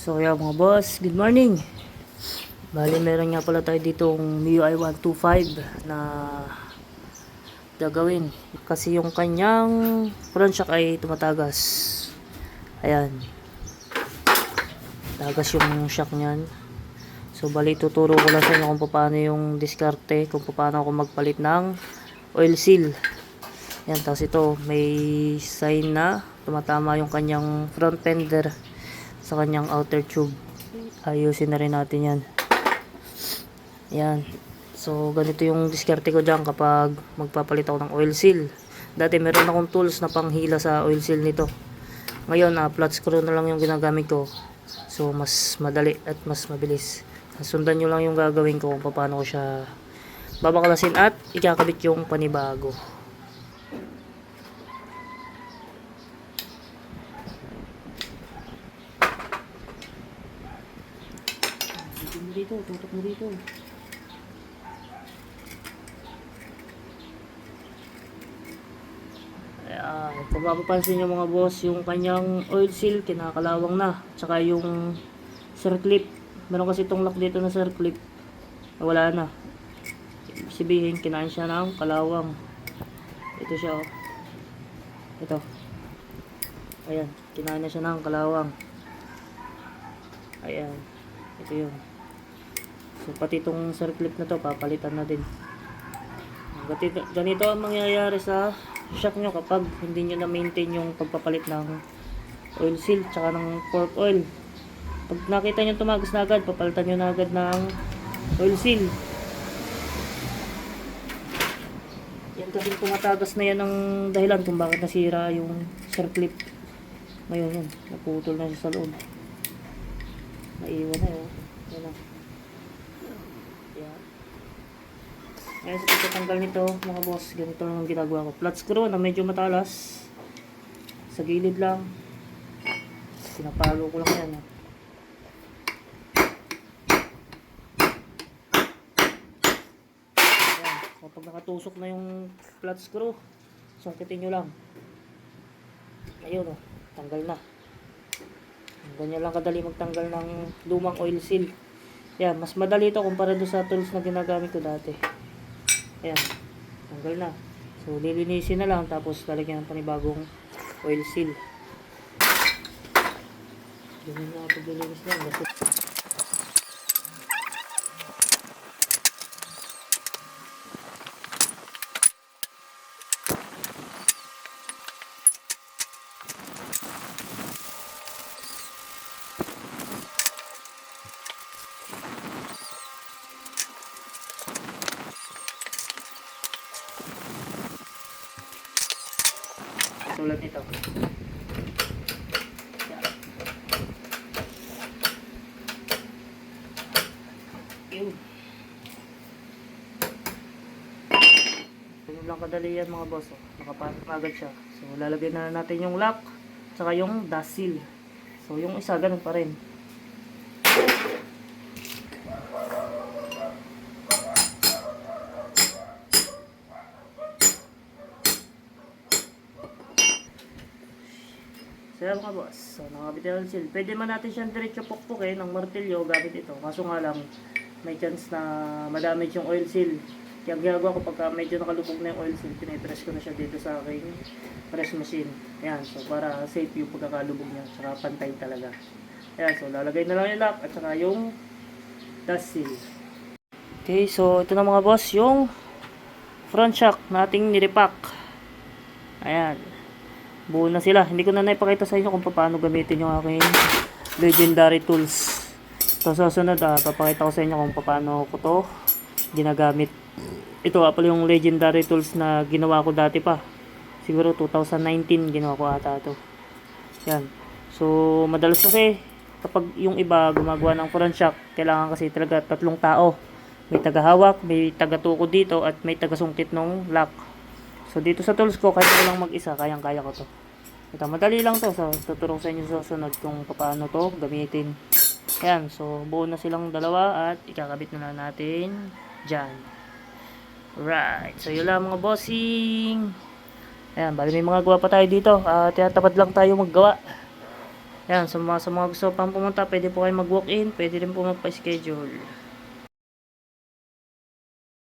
So yeah mga boss, good morning. Bali meron nga pala tayo ditong MIUI 125 na gagawin. Kasi yung kanyang front shock ay tumatagas. Ayan. Tagas yung shock niyan. So bali tuturo ko lang sa inyo kung paano yung diskarte, kung paano ako magpalit ng oil seal. Yan, tapos ito may sign na tumatama yung kanyang front fender sa kanyang outer tube. Ayusin na rin natin yan. Yan. So ganito yung diskarte ko dyan kapag magpapalit ako ng oil seal. Dati meron akong tools na panghila sa oil seal nito. Ngayon flat screw na lang yung ginagamit ko. So mas madali at mas mabilis. Sundan nyo lang yung gagawin ko kung paano ko siya babaklasin at ikakabit yung panibago. Tutok mo dito. Ayan, kung mapapansin nyo mga boss, yung kanyang oil seal kinakalawang na, tsaka yung circlip, meron kasi itong lock dito na circlip, wala na. Ibig sabihin kinain siya ng kalawang. Ito siya, oh. Ito, ayan, kinain na siya ng kalawang. Ayan, ito yun. So pati itong circlip na to papalitan na din. Ganito ang mangyayari sa shock nyo kapag hindi nyo na maintain yung pagpapalit ng oil seal tsaka ng fork oil. Pag nakita nyo tumagas na agad, papalitan nyo na agad ng oil seal. Yan kasi tumatagas na yan ang dahilan kung bakit nasira yung circlip. Ngayon yan, naputol na siya sa loob. Naiwan na yun. Yan na. Ngayon sa pagtatanggal nito mga boss, ganito lang ang ginagawa ko. Flat screw na medyo matalas sa gilid lang, pinapalo ko lang yan. Ayan. So pag nakatusok na yung flat screw, sungkitin nyo lang. Ayun tanggal na. Ganyan lang kadali magtanggal ng lumang oil seal. Yan, mas madali ito kumpara doon sa tools na ginagamit ko dati. Ayan, tanggal na. So, lilinisin na lang tapos lalagyan ng panibagong oil seal. Ganyan na paglilinis lang. Tulad nito. Yun. Ganun lang kadali yan mga boss. Nakapasok agad siya. So lalagyan na natin yung lock tsaka yung dust seal. So yung isa ganun pa rin. So yan mga boss, so nakabit na yung seal. Pwede man natin siyang diretso pukpukin ng martilyo gamit ito. Kaso nga lang, may chance na madamage yung oil seal. Kaya ginagawa ko pagka medyo nakalubog na yung oil seal, pinipress ko na siya dito sa aking press machine. Ayan, so para safe yung pagkakalubog niya, saka pantay talaga. Ayan, so lalagay na lang yung lock at saka yung dust seal. Okay, so ito na mga boss, yung front shock nating nirepack. Ayan. Buo na sila. Hindi ko na naipakita sa inyo kung paano gamitin yung aking legendary tools. So sa sunod, papakita ko sa inyo kung paano ko to ginagamit. Ito pala yung legendary tools na ginawa ko dati pa. Siguro 2019 ginawa ko ata ito. Yan. So madalas kasi kapag yung iba gumagawa ng front shock, kailangan kasi talaga 3 tao. May tagahawak, may tagatuko dito at may tagasungkit ng lock. So dito sa tools ko, kahit lang mag-isa, kayang-kaya ko to. Ito, madali lang to. So tuturo sa inyo sa sunod kung paano to gamitin. Ayan, so buo na silang dalawa at ikakabit na lang natin dyan. Right, so yun lang mga bossing. Ayan, bali may mga gawa pa tayo dito. Tinatapad lang tayo maggawa. Yan, sa mga gusto pang pumunta, pwede po kayo mag-walk-in, pwede rin po magpa-schedule.